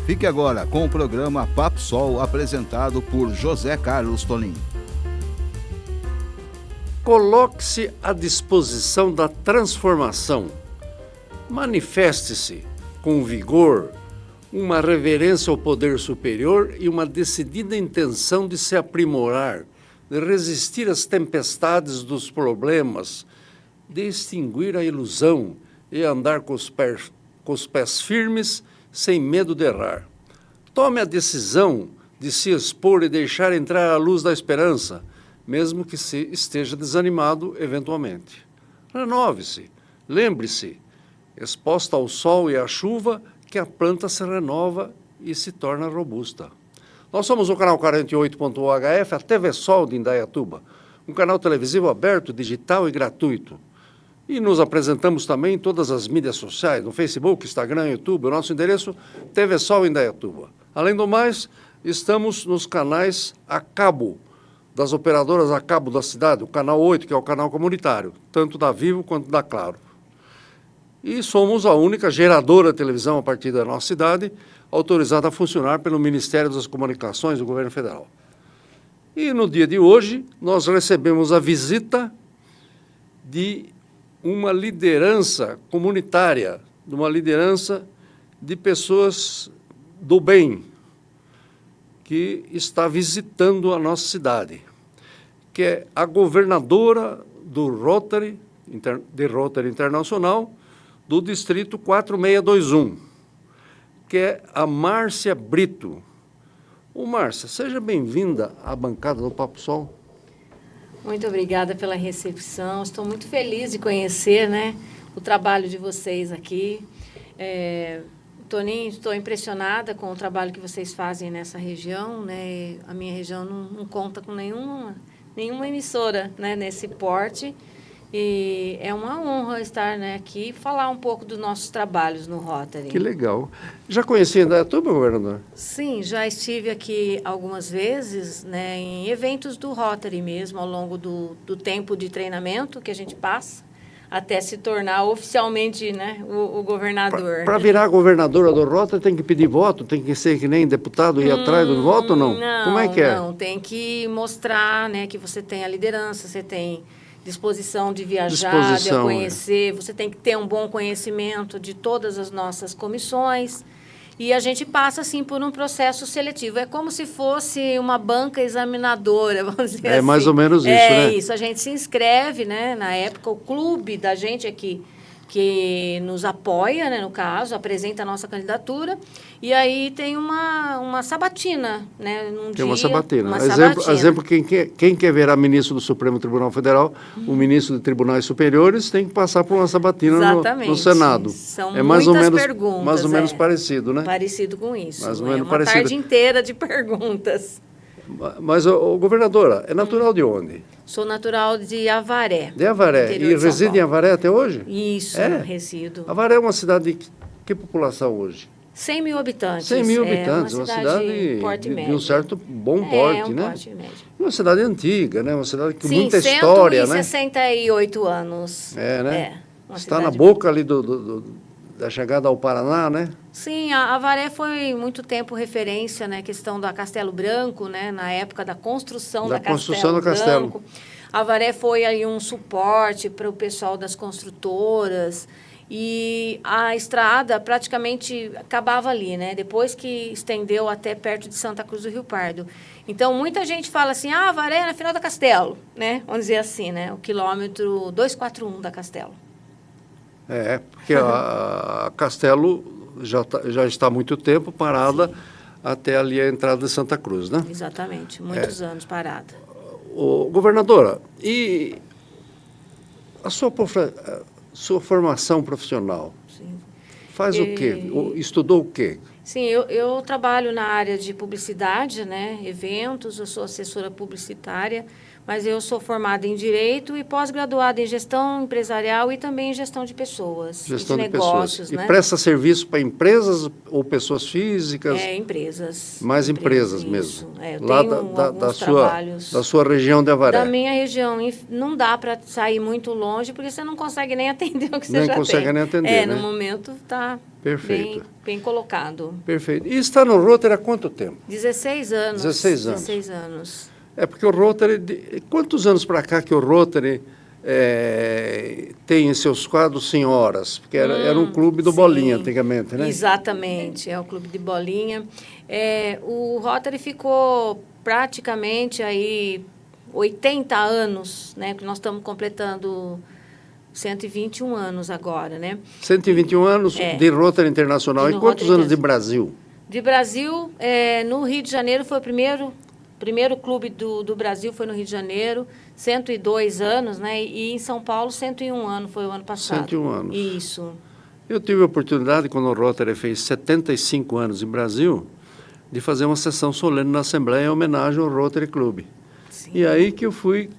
Fique agora com o programa Papo Sol, apresentado por José Carlos Tolim. Coloque-se à disposição da transformação. Manifeste-se com vigor, uma reverência ao poder superior e uma decidida intenção de se aprimorar, de resistir às tempestades dos problemas, de extinguir a ilusão e andar com os pés firmes, sem medo de errar. Tome a decisão de se expor e deixar entrar a luz da esperança, mesmo que se esteja desanimado eventualmente. Renove-se, lembre-se, exposta ao sol e à chuva, que a planta se renova e se torna robusta. Nós somos o canal 48.UHF, a TV Sol de Indaiatuba, um canal televisivo aberto, digital e gratuito. E nos apresentamos também em todas as mídias sociais, no Facebook, Instagram, YouTube. O nosso endereço, TV Sol Indaiatuba. Além do mais, estamos nos canais a cabo, das operadoras a cabo da cidade, o canal 8, que é o canal comunitário, tanto da Vivo quanto da Claro. E somos a única geradora de televisão a partir da nossa cidade, autorizada a funcionar pelo Ministério das Comunicações do Governo Federal. E no dia de hoje, nós recebemos a visita de uma liderança comunitária, de uma liderança de pessoas do bem, que está visitando a nossa cidade, que é a governadora do Rotary Internacional, do Distrito 4621, que é a Márcia Brito. Ô, Márcia, seja bem-vinda à bancada do Papo Sol. Muito obrigada pela recepção. Estou muito feliz de conhecer, né, o trabalho de vocês aqui. Toninho, estou impressionada com o trabalho que vocês fazem nessa região, né? A minha região não conta com nenhuma emissora, né, nesse porte. E é uma honra estar, né, aqui e falar um pouco dos nossos trabalhos no Rotary. Que legal. Já conhecia Indaiatuba, governador? Sim, já estive aqui algumas vezes, né, em eventos do Rotary mesmo, ao longo do tempo de treinamento que a gente passa, até se tornar oficialmente, né, o governador. Para virar governadora do Rotary tem que pedir voto? Tem que ser que nem deputado e ir atrás do voto ou não? Como é que é? Não, tem que mostrar, né, que você tem a liderança, você tem disposição de viajar, de conhecer, você tem que ter um bom conhecimento de todas as nossas comissões. E a gente passa, assim, por um processo seletivo. É como se fosse uma banca examinadora, vamos dizer assim. É mais ou menos isso, né? É isso. A gente se inscreve, né? Na época, o clube da gente aqui, que nos apoia, né, no caso, apresenta a nossa candidatura. E aí tem uma sabatina, né? Tem uma sabatina. Exemplo, quem quer virar ministro do Supremo Tribunal Federal, o ministro de Tribunais Superiores, tem que passar por uma sabatina no Senado. São muitas perguntas. Mais ou menos parecido, né? Parecido com isso. Mais ou menos uma parecido. Tarde inteira de perguntas. Mas, governadora, é natural de onde? Sou natural de Avaré. De Avaré. E reside em Avaré até hoje? Isso, resido. Avaré é uma cidade de que população hoje? 100 mil habitantes. 100 mil habitantes, uma cidade de um certo bom porte, né? Porte médio. Uma cidade antiga, né? Uma cidade com Sim, muita história, né? 168 anos. É, né? Uma Está na boca ali da chegada ao Paraná, né? Sim, a Avaré foi muito tempo referência, né, questão da Castelo Branco, né, na época da construção da Castelo Branco. A Avaré foi aí um suporte para o pessoal das construtoras e a estrada praticamente acabava ali, né, depois que estendeu até perto de Santa Cruz do Rio Pardo. Então, muita gente fala assim, Avaré é na final da Castelo, né, vamos dizer assim, né, o quilômetro 241 da Castelo. Porque a Castelo já está há muito tempo parada. Sim. Até ali a entrada de Santa Cruz, né? Exatamente, muitos anos parada. Governadora, e a sua formação profissional? Sim. Faz o quê? Estudou o quê? Sim, eu trabalho na área de publicidade, né, eventos, eu sou assessora publicitária, mas eu sou formada em Direito e pós-graduada em Gestão Empresarial e também em Gestão de Pessoas, Gestão de negócios. Pessoas. Né? E presta serviço para empresas ou pessoas físicas? Empresas. Mais empresas mesmo. mesmo. Eu lá tenho trabalhos. Da sua região de Avaré. Da minha região. Não dá para sair muito longe, porque você não consegue nem atender o que você já tem. Nem consegue nem atender, né? No momento está bem colocado. Perfeito. E está no Rotary há quanto tempo? 16 anos. 16 anos. 16 anos. É porque o Rotary... Quantos anos para cá que o Rotary tem em seus quadros senhoras? Porque era um clube do Bolinha antigamente, né? Exatamente, é o clube de Bolinha. O Rotary ficou praticamente aí 80 anos, né? Que nós estamos completando 121 anos agora, né? 121 anos de Rotary Internacional. E quantos anos de Brasil? De Brasil, no Rio de Janeiro foi o primeiro clube do Brasil, foi no Rio de Janeiro, 102 anos, né? E em São Paulo, 101 anos, foi o ano passado. 101 anos. Isso. Eu tive a oportunidade, quando o Rotary fez 75 anos em Brasil, de fazer uma sessão solene na Assembleia em homenagem ao Rotary Club. Sim. E aí que eu fui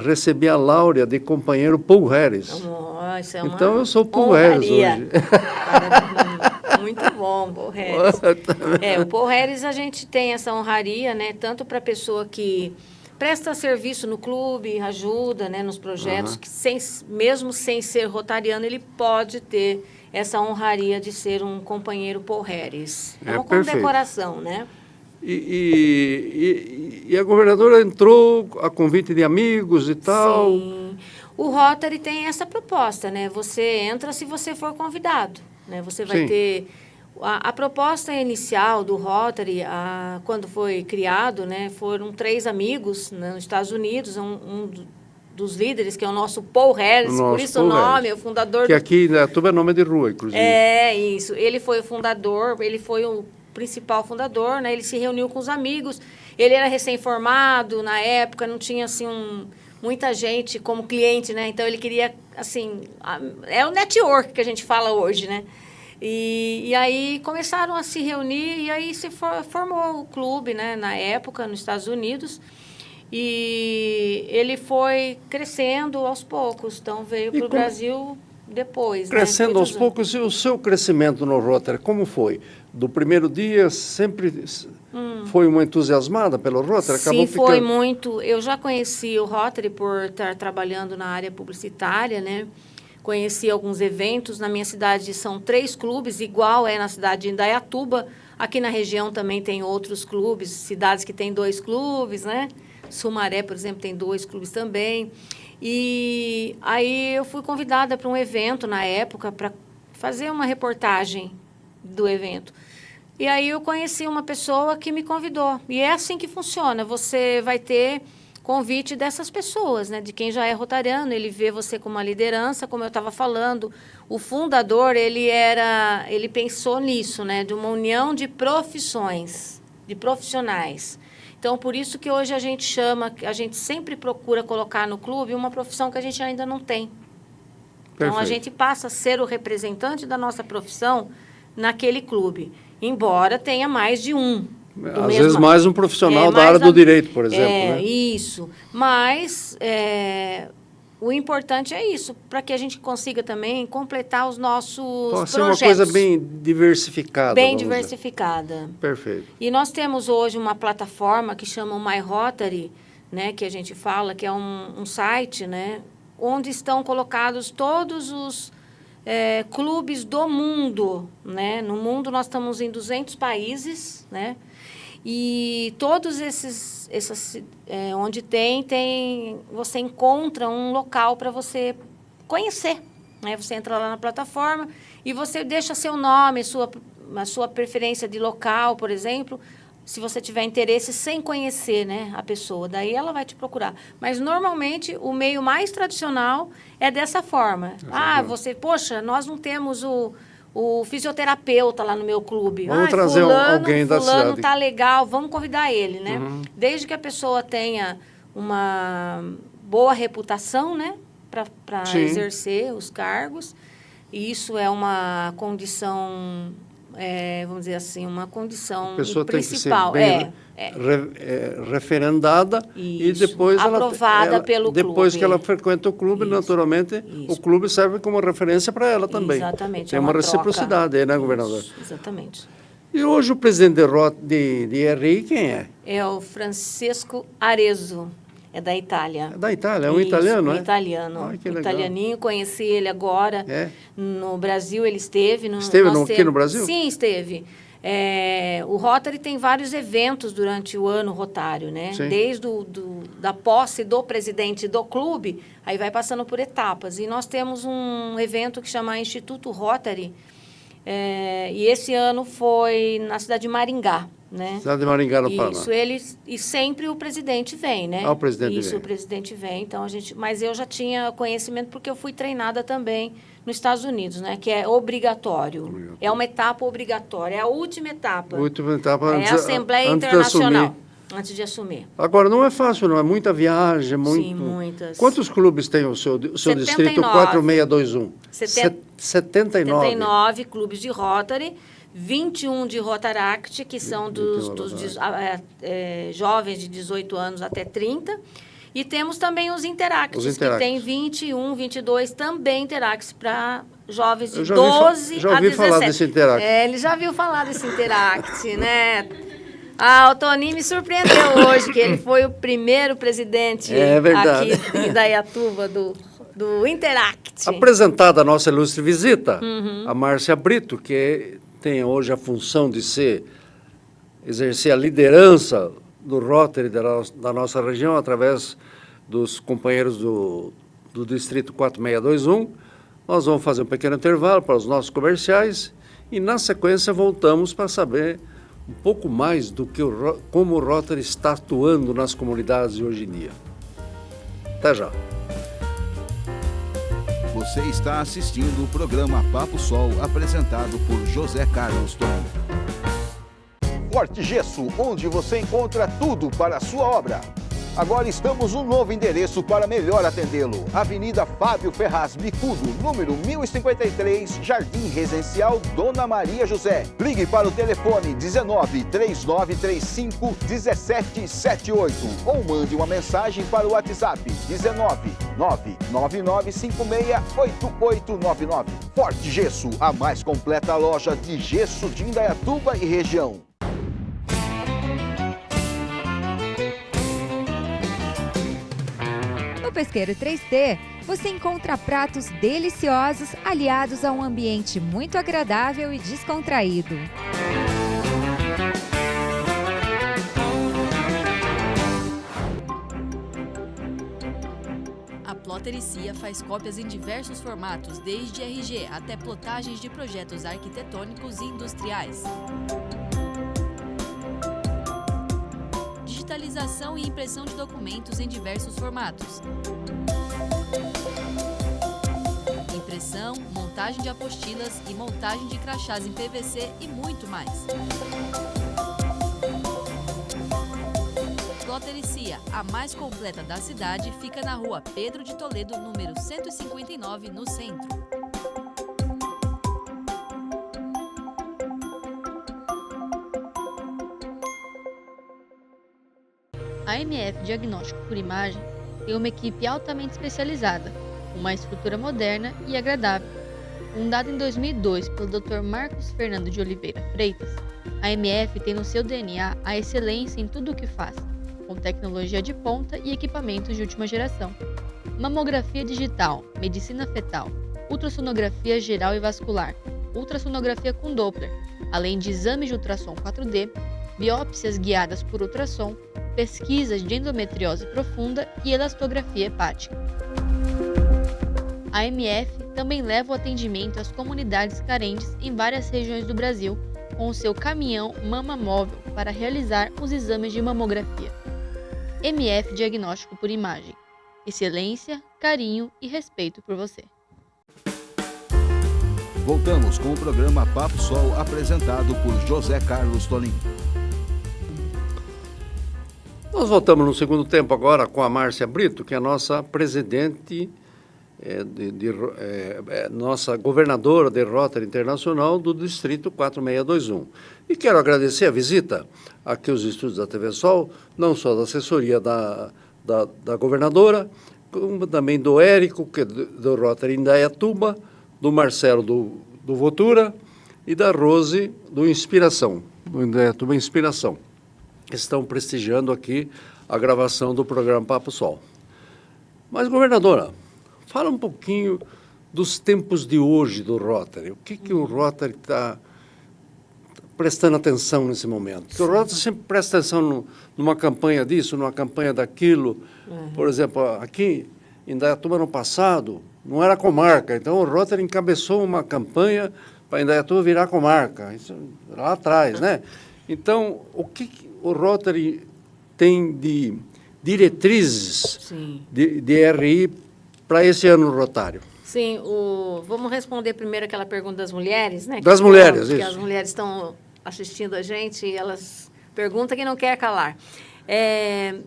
receber a láurea de companheiro Paul Harris. Nossa, então eu sou Paul Harris hoje. Muito bom, Paul Harris. O Paul Harris, a gente tem essa honraria, né? Tanto para a pessoa que presta serviço no clube, ajuda, né, nos projetos, que mesmo sem ser rotariano, ele pode ter essa honraria de ser um companheiro Paul Harris. É uma condecoração, né? E a governadora entrou a convite de amigos e tal? Sim. O Rotary tem essa proposta, né? Você entra se você for convidado, né? Você vai ter... A proposta inicial do Rotary, quando foi criado, né, foram 3 amigos, né, nos Estados Unidos, um dos líderes, que é o nosso Paul Harris, por isso o nome, o fundador... Que aqui na Tuba é nome de rua, inclusive. Isso. Ele foi o fundador, ele foi o principal fundador, né? Ele se reuniu com os amigos, ele era recém-formado na época, não tinha, assim, muita gente como cliente, né? Então, ele queria, assim... É o network que a gente fala hoje, né? E aí começaram a se reunir e aí se formou o clube, né, na época, nos Estados Unidos. E ele foi crescendo aos poucos, então veio para o Brasil depois. Crescendo aos poucos, e o seu crescimento no Rotary, como foi? Do primeiro dia, sempre foi uma entusiasmada pelo Rotary? Sim, foi muito. Eu já conheci o Rotary por estar trabalhando na área publicitária, né? Conheci alguns eventos. Na minha cidade são 3 clubes, igual é na cidade de Indaiatuba. Aqui na região também tem outros clubes, cidades que têm 2 clubes, né? Sumaré, por exemplo, tem 2 clubes também. E aí eu fui convidada para um evento na época para fazer uma reportagem do evento. E aí eu conheci uma pessoa que me convidou. E é assim que funciona. Você vai ter convite dessas pessoas, né? De quem já é rotariano, ele vê você como uma liderança, como eu estava falando. O fundador, ele pensou nisso, né? De uma união de profissões, de profissionais. Então, por isso que hoje a gente sempre procura colocar no clube uma profissão que a gente ainda não tem. Então, a gente passa a ser o representante da nossa profissão naquele clube, embora tenha mais de um. Às vezes mais um profissional da área do direito, por exemplo. Né? Isso. Mas o importante é isso, para que a gente consiga também completar os nossos projetos. Ser uma coisa bem diversificada. Bem diversificada. Perfeito. E nós temos hoje uma plataforma que chama o My Rotary, né, que a gente fala, que é um site, né, onde estão colocados todos os clubes do mundo. Né? No mundo nós estamos em 200 países, né? E todos esses onde você encontra um local para você conhecer, né? Você entra lá na plataforma e você deixa seu nome, a sua preferência de local, por exemplo, se você tiver interesse sem conhecer, né, a pessoa, daí ela vai te procurar. Mas normalmente o meio mais tradicional é dessa forma. Poxa, nós não temos o fisioterapeuta lá no meu clube. Vamos trazer alguém da cidade. Fulano tá legal, vamos convidar ele, né? Desde que a pessoa tenha uma boa reputação, né? Para exercer os cargos. E isso é uma condição vamos dizer assim, uma condição a pessoa principal. Tem que ser bem referendada. Isso. E depois aprovada pelo clube. Depois que ela frequenta o clube, Isso. Naturalmente, Isso. o clube serve como referência para ela também. Exatamente. Tem uma reciprocidade aí, né, governador? Isso. Exatamente. E hoje o presidente de RI quem é? É o Francesco Arezzo, é da Itália. É da Itália, é um italiano, né? Italiano. Ai, que legal. Italianinho, conheci ele agora. No Brasil ele esteve. Esteve aqui no Brasil? Sim, esteve. O Rotary tem vários eventos durante o ano rotário, né? Sim. Desde da posse do presidente do clube, aí vai passando por etapas. E nós temos um evento que chama Instituto Rotary, e esse ano foi na cidade de Maringá, né? Cidade de Maringá, no Paraná. Isso, e sempre o presidente vem, né? O presidente Isso, vem. O presidente vem. Então, mas eu já tinha conhecimento porque eu fui treinada também nos Estados Unidos, né? Que é obrigatório. É uma etapa obrigatória, é a última etapa. A última etapa é a Assembleia Internacional. Antes de assumir. Agora, não é fácil, não é? Muita viagem, muito... Sim, muitas. Quantos clubes tem o seu distrito 4621? 79 clubes de Rotary, 21 de Rotaract, que são dos jovens de 18 anos até 30. E temos também os Interacts, que tem 21, 22 também Interacts para jovens de 12 a 17. Já ouvi falar desse Interact. Ele já viu falar desse Interact, né? O Toninho me surpreendeu hoje, que ele foi o primeiro presidente aqui em Indaiatuba do Interact. Apresentada a nossa ilustre visita, a Márcia Brito, que tem hoje a função de exercer a liderança do Rotary da nossa região, através dos companheiros do Distrito 4621. Nós vamos fazer um pequeno intervalo para os nossos comerciais e, na sequência, voltamos para saber um pouco mais do que como o Rotary está atuando nas comunidades de hoje em dia. Até já. Você está assistindo o programa Papo Sol, apresentado por José Carlos Toninho. Forte Gesso, onde você encontra tudo para a sua obra. Agora estamos um novo endereço para melhor atendê-lo. Avenida Fábio Ferraz Bicudo, número 1053, Jardim Residencial Dona Maria José. Ligue para o telefone 19 3935 1778 ou mande uma mensagem para o WhatsApp 19 99956 8899. Forte Gesso, a mais completa loja de gesso de Indaiatuba e região. No Pesqueiro 3T, você encontra pratos deliciosos aliados a um ambiente muito agradável e descontraído. A Plotericia faz cópias em diversos formatos, desde RG até plotagens de projetos arquitetônicos e industriais. Digitalização e impressão de documentos em diversos formatos. Impressão, montagem de apostilas e montagem de crachás em PVC e muito mais. Plotericia, a mais completa da cidade, fica na rua Pedro de Toledo, número 159, no centro. A MF Diagnóstico por Imagem tem uma equipe altamente especializada, com uma estrutura moderna e agradável. Fundada em 2002 pelo Dr. Marcos Fernando de Oliveira Freitas, a MF tem no seu DNA a excelência em tudo o que faz, com tecnologia de ponta e equipamentos de última geração. Mamografia digital, medicina fetal, ultrassonografia geral e vascular, ultrassonografia com Doppler, além de exames de ultrassom 4D, biópsias guiadas por ultrassom, pesquisas de endometriose profunda e elastografia hepática. A MF também leva o atendimento às comunidades carentes em várias regiões do Brasil, com o seu caminhão Mama Móvel para realizar os exames de mamografia. MF Diagnóstico por Imagem. Excelência, carinho e respeito por você. Voltamos com o programa Papo Sol, apresentado por José Carlos Toninho. Nós voltamos no segundo tempo agora com a Márcia Brito, que é a nossa presidente nossa governadora de Rotary Internacional do Distrito 4621. E quero agradecer a visita aqui aos estúdios da TV Sol, não só da assessoria da governadora, como também do Érico, que é do Rotary Indaiatuba, do Marcelo do Votura e da Rose do Inspiração, do Indaiatuba Inspiração, que estão prestigiando aqui a gravação do programa Papo Sol. Mas, governadora, fala um pouquinho dos tempos de hoje do Rotary. O que o Rotary está prestando atenção nesse momento? Porque o Rotary sempre presta atenção numa campanha disso, numa campanha daquilo. Por exemplo, aqui em Indaiatuba, no passado, não era comarca. Então, o Rotary encabeçou uma campanha para Indaiatuba virar comarca. Isso lá atrás, né? Então, o que o Rotary tem de diretrizes de RI para esse ano rotário? Sim, vamos responder primeiro aquela pergunta das mulheres, né? Das mulheres, isso. Que as mulheres estão assistindo a gente e elas perguntam que não quer calar.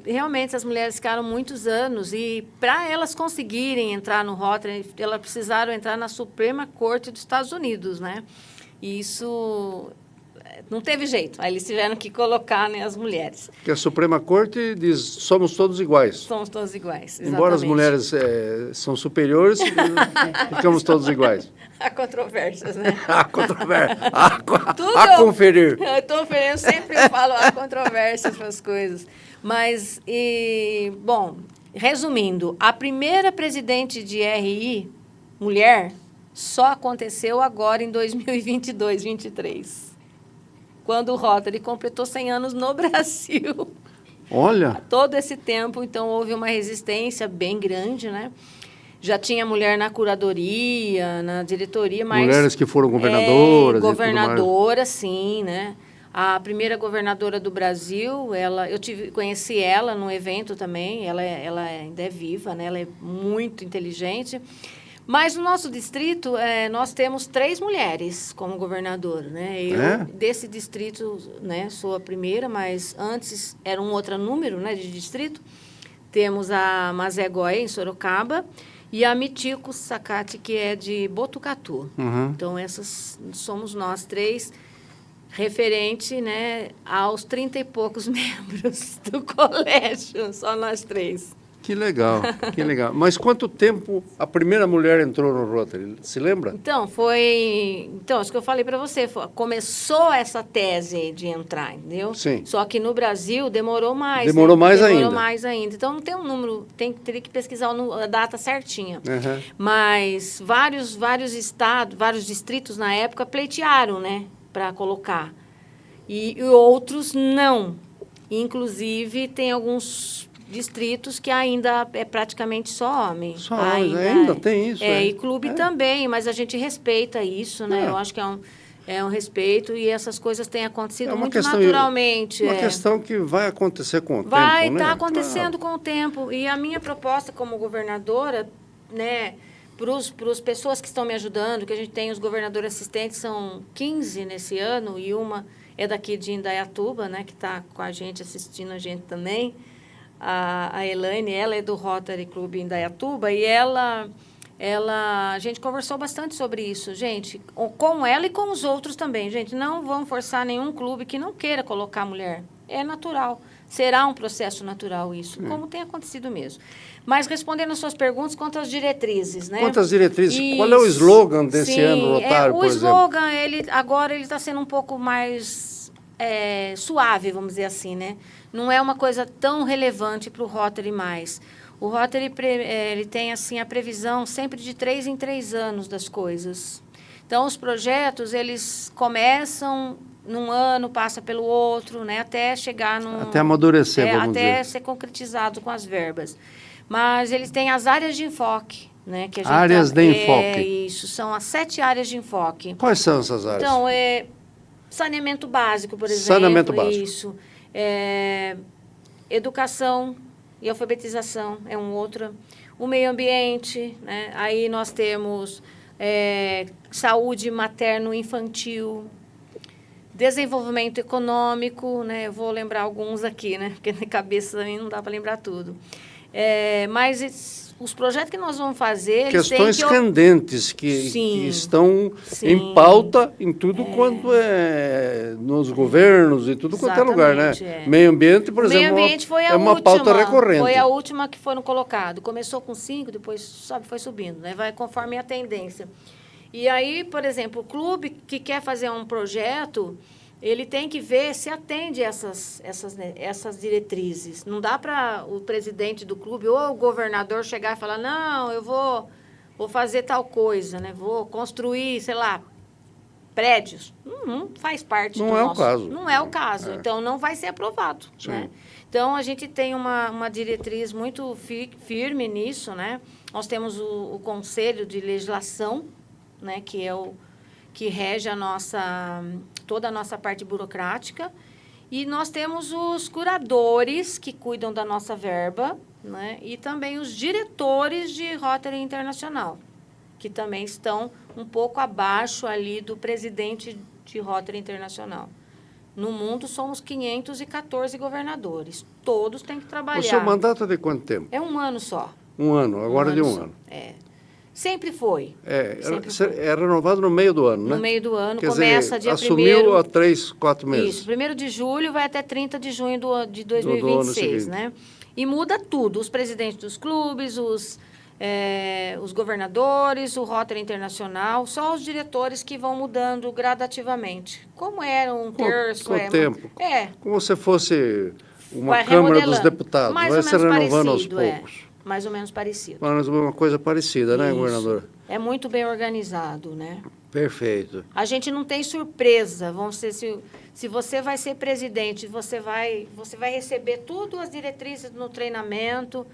Realmente, as mulheres ficaram muitos anos e, para elas conseguirem entrar no Rotary, elas precisaram entrar na Suprema Corte dos Estados Unidos, né? E isso não teve jeito. Aí eles tiveram que colocar, né, as mulheres. Porque a Suprema Corte diz, somos todos iguais. Somos todos iguais, exatamente. Embora as mulheres são superiores, ficamos todos iguais. Há controvérsias, né? Há controvérsias. A conferir. Eu sempre falo há controvérsias para as coisas. Mas, bom, resumindo, a primeira presidente de RI, mulher, só aconteceu agora em 2022, 2023. Quando o Rotary completou 100 anos no Brasil. Olha! Todo esse tempo, então, houve uma resistência bem grande, né? Já tinha mulher na curadoria, na diretoria, mas... Mulheres que foram governadoras e governadora, sim, né? A primeira governadora do Brasil, conheci ela num evento também, ela ainda é viva, né? Ela é muito inteligente. Mas no nosso distrito, nós temos 3 mulheres como governadora, né? Eu, desse distrito, né, sou a primeira, mas antes era um outro número, né, de distrito. Temos a Mazé Goya, em Sorocaba, e a Mitico Sacate, que é de Botucatu. Então, essas somos nós 3, referente, né, aos 30 e poucos membros do colégio, só nós 3. Que legal, que legal. Mas quanto tempo a primeira mulher entrou no Rotary? Se lembra? Então, isso que eu falei para você. Começou essa tese de entrar, entendeu? Sim. Só que no Brasil demorou mais. Demorou mais ainda. Demorou mais ainda. Então, não tem um número, teria que pesquisar a data certinha. Mas vários estados, vários distritos na época pleitearam, né, para colocar. E outros não. Inclusive, tem alguns distritos que ainda é praticamente só homem. Só homens, ainda tem isso. E clube também, mas a gente respeita isso, né? Eu acho que é um respeito e essas coisas têm acontecido muito naturalmente. Uma questão que vai acontecer com o tempo, né? Vai estar acontecendo com o tempo. E a minha proposta como governadora, né, para as pessoas que estão me ajudando, que a gente tem os governadores assistentes, são 15 nesse ano, e uma é daqui de Indaiatuba, né, que está com a gente, assistindo a gente também. A Elaine, ela é do Rotary Club Indaiatuba e a gente conversou bastante sobre isso, gente, com ela e com os outros também, gente, não vamos forçar nenhum clube que não queira colocar mulher, é natural, será um processo natural isso, como tem acontecido mesmo. Mas respondendo às suas perguntas quanto às diretrizes, né? Quantas diretrizes? Isso. Qual é o slogan desse ano rotário, por exemplo? O slogan, agora ele está sendo um pouco mais suave, vamos dizer assim, né? Não é uma coisa tão relevante para o Rotary mais. O Rotary ele tem assim, a previsão sempre de 3 em 3 anos das coisas. Então, os projetos, eles começam num ano, passa pelo outro, né, até chegar no... Até amadurecer, vamos dizer. Até ser concretizado com as verbas. Mas eles têm as áreas de enfoque, né? Que a gente áreas de enfoque. Isso, são as 7 áreas de enfoque. Quais são essas áreas? Então, saneamento básico, por exemplo. Saneamento básico. Isso. Educação e alfabetização é um outro. O meio ambiente, né? Aí nós temos saúde materno-infantil, desenvolvimento econômico, né? Eu vou lembrar alguns aqui, né? Porque na cabeça também não dá para lembrar tudo. Mas os projetos que nós vamos fazer... Questões candentes que estão em pauta em tudo quanto é nos governos e tudo quanto é lugar, né? Meio ambiente, por exemplo, uma pauta recorrente. Foi a última que foram colocadas. Começou com 5, depois foi subindo, né? Vai conforme a tendência. E aí, por exemplo, o clube que quer fazer um projeto... Ele tem que ver se atende essas diretrizes. Não dá para o presidente do clube ou o governador chegar e falar, não, eu vou fazer tal coisa, né? Vou construir, sei lá, prédios. Não faz parte do nosso... Não é o caso. Não é o caso. Então, não vai ser aprovado. Né? Então, a gente tem uma diretriz muito firme nisso, né? Nós temos o Conselho de Legislação, né? Que é que rege toda a nossa parte burocrática. E nós temos os curadores, que cuidam da nossa verba, né? E também os diretores de Rotary Internacional, que também estão um pouco abaixo ali do presidente de Rotary Internacional. No mundo, somos 514 governadores. Todos têm que trabalhar. O seu mandato é de quanto tempo? É 1 ano só. 1 ano, agora de 1 ano. Sempre foi. É renovado no meio do ano, né? No meio do ano, quer começa dizer, dia 1º... Assumiu há 3, 4 meses. Isso, 1º de julho vai até 30 de junho de 2026, né? E muda tudo, os presidentes dos clubes, os governadores, o Rotary Internacional, só os diretores que vão mudando gradativamente. Como era um terço... Com o tempo. Como se fosse uma Câmara dos Deputados, vai se renovando aos poucos. Mais ou menos parecido. Mas uma coisa parecida, né, governador? É muito bem organizado, né? Perfeito. A gente não tem surpresa. Se você vai ser presidente, você vai receber tudo as diretrizes no treinamento.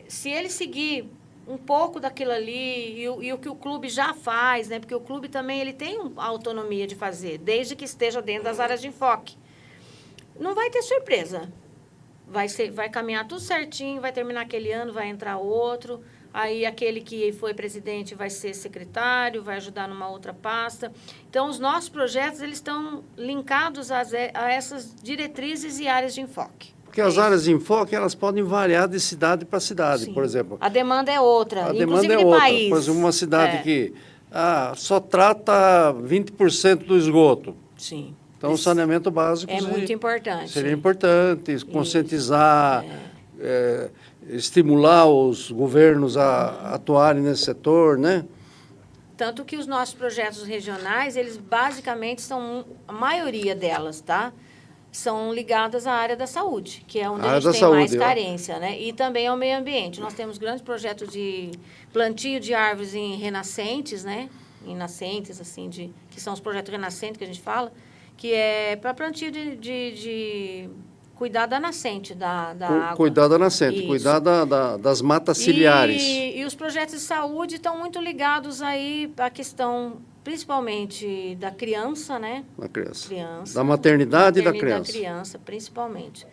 Se ele seguir um pouco daquilo ali e o que o clube já faz, né? Porque o clube também ele tem a autonomia de fazer, desde que esteja dentro das áreas de enfoque. Não vai ter surpresa. Vai caminhar tudo certinho, vai terminar aquele ano, vai entrar outro. Aí, aquele que foi presidente vai ser secretário, vai ajudar numa outra pasta. Então, os nossos projetos eles estão linkados a essas diretrizes e áreas de enfoque. Porque as áreas de enfoque, elas podem variar de cidade para cidade, por exemplo. A demanda é outra, inclusive de país. Por exemplo, uma cidade que só trata 20% do esgoto. Sim. Então, o saneamento básico muito importante. Seria importante conscientizar, estimular os governos a atuarem nesse setor, né? Tanto que os nossos projetos regionais, eles basicamente são, a maioria delas, tá? São ligadas à área da saúde, que é onde a gente tem mais carência, né? E também ao meio ambiente. Nós temos grandes projetos de plantio de árvores em renascentes, né? Em nascentes, assim, que são os projetos renascentes que a gente fala, que é para plantio de cuidar da nascente, da água. Cuidar da nascente, isso. Cuidar das matas ciliares. E os projetos de saúde estão muito ligados aí à questão, principalmente, da criança, né? Da criança. Da maternidade e da criança. Da criança, principalmente.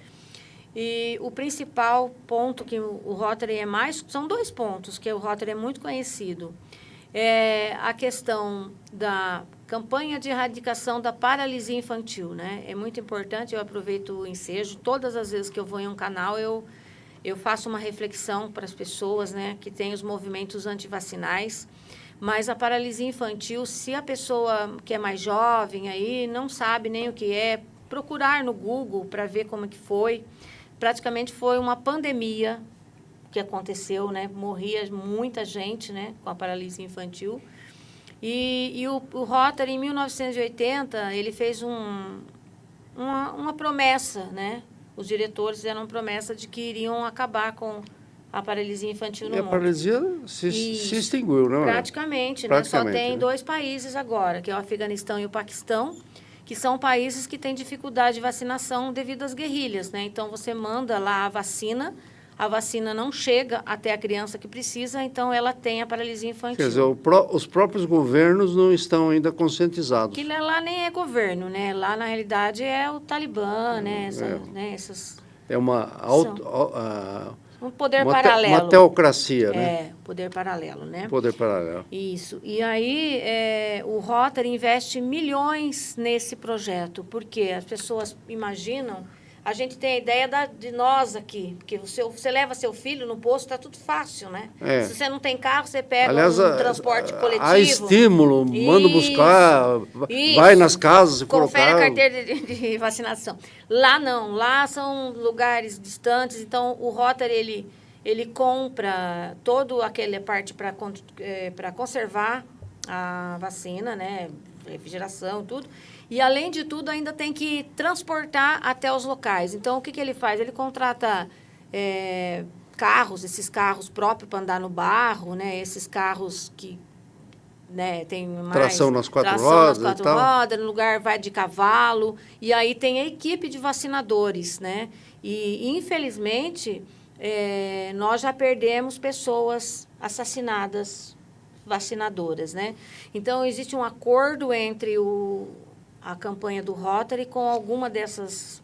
E o principal ponto que o Rotary é mais... São 2 pontos que o Rotary é muito conhecido. É a questão da campanha de erradicação da paralisia infantil, né? É muito importante, eu aproveito o ensejo. Todas as vezes que eu vou em um canal, eu faço uma reflexão para as pessoas, né? Que tem os movimentos antivacinais. Mas a paralisia infantil, se a pessoa que é mais jovem aí não sabe nem o que é, procurar no Google para ver como é que foi. Praticamente foi uma pandemia que aconteceu, né? Morria muita gente, né? Com a paralisia infantil. E o Rotary, em 1980, ele fez uma promessa, né? Os diretores fizeram uma promessa de que iriam acabar com a paralisia infantil no mundo. E a paralisia se extinguiu, não é? Praticamente, né? Só tem 2 países agora, que é o Afeganistão e o Paquistão, que são países que têm dificuldade de vacinação devido às guerrilhas, né? Então, você manda lá a vacina não chega até a criança que precisa, então ela tem a paralisia infantil. Quer dizer, os próprios governos não estão ainda conscientizados. Que lá nem é governo, né? Lá, na realidade, é o Talibã, né? É um poder paralelo. Uma teocracia, né? É, poder paralelo, né? Poder paralelo. Isso. E aí, o Rotary investe milhões nesse projeto, porque as pessoas imaginam a gente tem a ideia de nós aqui, porque você leva seu filho no posto, está tudo fácil, né? Se você não tem carro, você pega um transporte coletivo. Há estímulo, manda buscar, vai nas casas, se for o confere caso. a carteira de vacinação. Lá não, lá são lugares distantes, então o Rotary, ele compra toda aquela parte para conservar a vacina, né? Refrigeração, tudo. E, além de tudo, ainda tem que transportar até os locais. Então, o que ele faz? Ele contrata carros, esses carros próprios para andar no barro, né? Esses carros que, né, tem mais... Tração nas quatro rodas, no lugar vai de cavalo. E aí tem a equipe de vacinadores, né? E, infelizmente, nós já perdemos pessoas assassinadas vacinadoras, né? Então, existe um acordo entre a campanha do Rotary com alguma dessas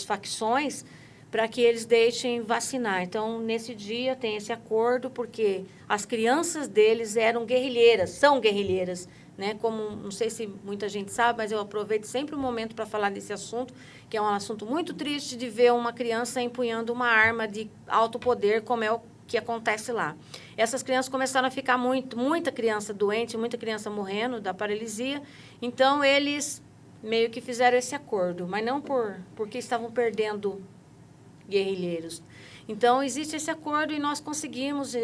facções para que eles deixem vacinar. Então, nesse dia tem esse acordo porque as crianças deles são guerrilheiras, né? Como, não sei se muita gente sabe, mas eu aproveito sempre um momento para falar desse assunto, que é um assunto muito triste de ver uma criança empunhando uma arma de alto poder, como é o que acontece lá. Essas crianças começaram a ficar muita criança doente, muita criança morrendo da paralisia. Então, eles meio que fizeram esse acordo, mas não porque estavam perdendo guerrilheiros. Então, existe esse acordo e nós conseguimos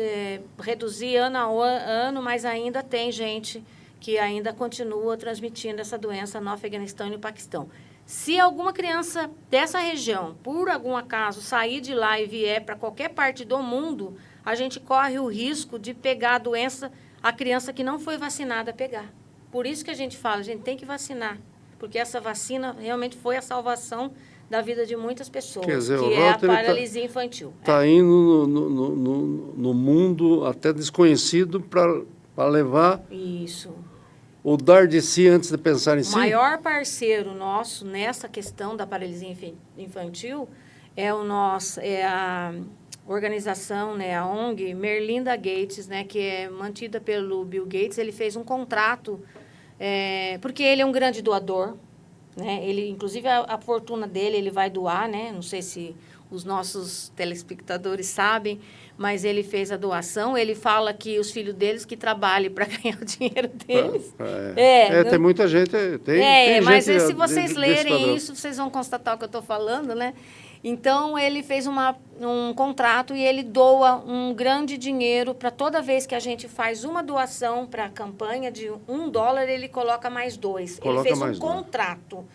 reduzir ano a ano, mas ainda tem gente que ainda continua transmitindo essa doença no Afeganistão e no Paquistão. Se alguma criança dessa região, por algum acaso, sair de lá e vier para qualquer parte do mundo, a gente corre o risco de pegar a doença, a criança que não foi vacinada pegar. Por isso que a gente fala, a gente tem que vacinar, porque essa vacina realmente foi a salvação da vida de muitas pessoas, quer dizer, que é a paralisia infantil. Está indo no mundo até desconhecido para levar... Isso. O dar de si antes de pensar em si? O maior parceiro nosso nessa questão da paralisia infantil é a organização, né, a ONG Melinda Gates, né, que é mantida pelo Bill Gates. Ele fez um contrato, porque ele é um grande doador, né? Ele, inclusive, a fortuna dele ele vai doar, né? Não sei se os nossos telespectadores sabem, mas ele fez a doação. Ele fala que os filhos deles que trabalhem para ganhar o dinheiro deles. Tem muita gente. Tem mas gente se vocês lerem isso, vocês vão constatar o que eu estou falando, né? Então, ele fez um contrato e ele doa um grande dinheiro para toda vez que a gente faz uma doação para a campanha de $1, ele coloca mais 2. Ele fez um contrato.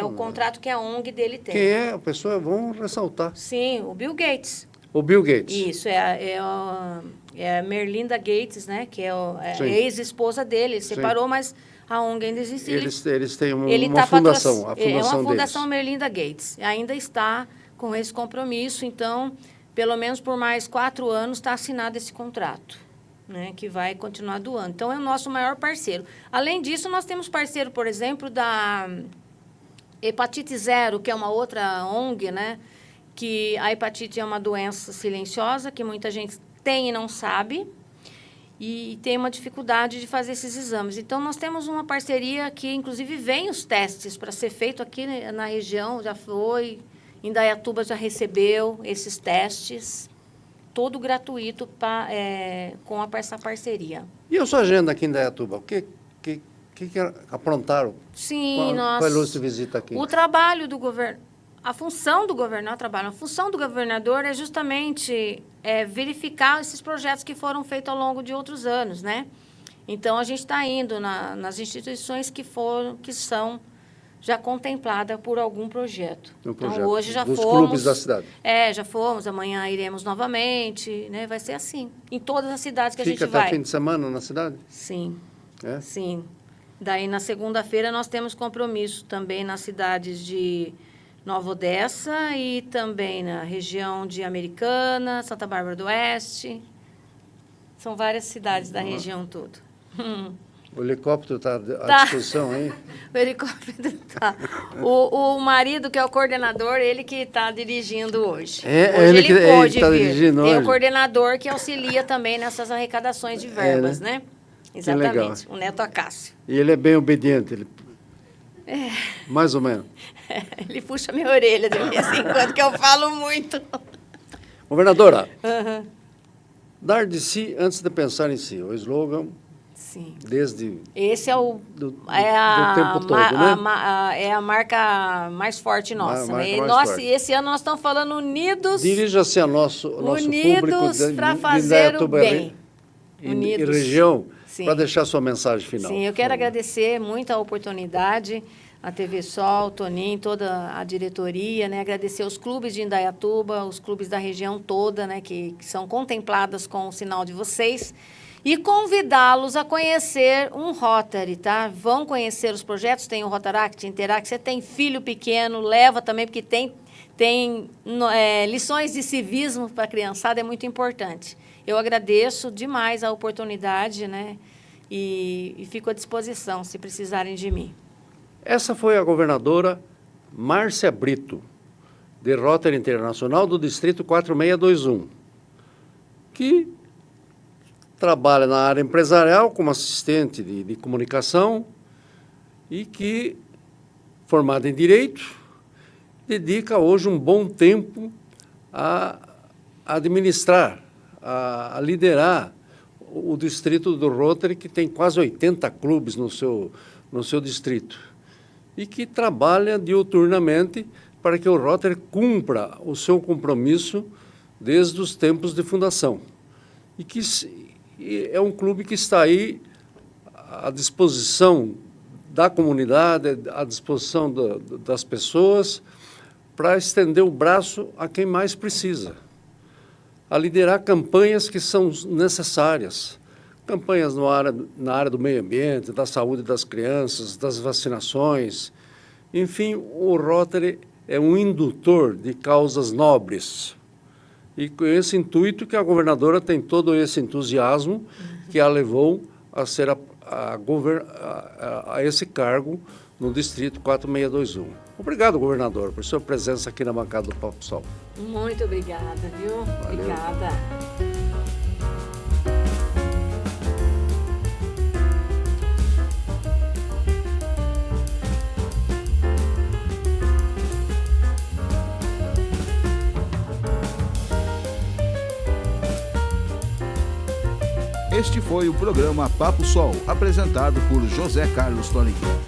O contrato que a ONG dele tem. Quem é a pessoa? Vamos ressaltar. Sim, o Bill Gates. O Bill Gates. Isso, é a Melinda Gates, né? Que é a ex-esposa dele. Ele separou, mas a ONG ainda existe. Eles têm uma fundação. A fundação é uma fundação deles. Melinda Gates. Ainda está com esse compromisso, então, pelo menos por mais 4 anos está assinado esse contrato, né, que vai continuar doando. Então, é o nosso maior parceiro. Além disso, nós temos parceiro, por exemplo, da Hepatite Zero, que é uma outra ONG, né, que a hepatite é uma doença silenciosa, que muita gente tem e não sabe, e tem uma dificuldade de fazer esses exames. Então, nós temos uma parceria que, inclusive, vem os testes para ser feito aqui na região, já foi... Indaiatuba já recebeu esses testes, todo gratuito com essa parceria. E a sua agenda aqui em Indaiatuba? O que aprontaram? Sim, qual ilustre visita aqui? O trabalho do governo, a função do governador, a função do governador é justamente verificar esses projetos que foram feitos ao longo de outros anos, né? Então, a gente está indo nas instituições que são já contemplada por algum projeto. Então, hoje já dos fomos... clubes da cidade. Já fomos, amanhã iremos novamente, né? Vai ser assim, em todas as cidades que a gente vai. Fica até fim de semana na cidade? Sim, sim. Daí, na segunda-feira, nós temos compromisso também nas cidades de Nova Odessa e também na região de Americana, Santa Bárbara do Oeste. São várias cidades da região toda. O helicóptero está à disposição, hein? O helicóptero está. O marido, que é o coordenador, ele que está dirigindo hoje. Ele que está dirigindo hoje. Tem o coordenador que auxilia também nessas arrecadações de verbas, né? Exatamente. O Neto Acácio. E ele é bem obediente. Mais ou menos. Ele puxa minha orelha de vez em quando, que eu falo muito. Governadora, dar de si antes de pensar em si. O slogan, sim. Desde... Esse é o do tempo todo, né? É a marca mais forte nossa. Forte. Esse ano nós estamos falando unidos. Dirija-se a nosso unidos para fazer o bem. Unidos. E região, para deixar sua mensagem final. Sim, eu quero agradecer muito a oportunidade, a TV Sol, Toninho, toda a diretoria, né? Agradecer os clubes de Indaiatuba, os clubes da região toda, né? Que são contempladas com o sinal de vocês. E convidá-los a conhecer um Rotary, tá? Vão conhecer os projetos, tem o Rotaract, Interact, você tem filho pequeno, leva também, porque tem lições de civismo para a criançada, é muito importante. Eu agradeço demais a oportunidade, né? E fico à disposição, se precisarem de mim. Essa foi a governadora Márcia Brito, de Rotary Internacional do Distrito 4621, que trabalha na área empresarial como assistente de comunicação e que, formada em Direito, dedica hoje um bom tempo a administrar, a liderar o distrito do Rotary, que tem quase 80 clubes no seu distrito, e que trabalha diuturnamente para que o Rotary cumpra o seu compromisso desde os tempos de fundação. E é um clube que está aí à disposição da comunidade, à disposição das pessoas, para estender o braço a quem mais precisa, a liderar campanhas que são necessárias, campanhas na área do meio ambiente, da saúde das crianças, das vacinações. Enfim, o Rotary é um indutor de causas nobres. E com esse intuito que a governadora tem todo esse entusiasmo que a levou a ser a esse cargo no Distrito 4621. Obrigado, governador, por sua presença aqui na bancada do Papo Sol. Muito obrigada, viu? Valeu. Obrigada. Este foi o programa Papo Sol, apresentado por José Carlos Toninho.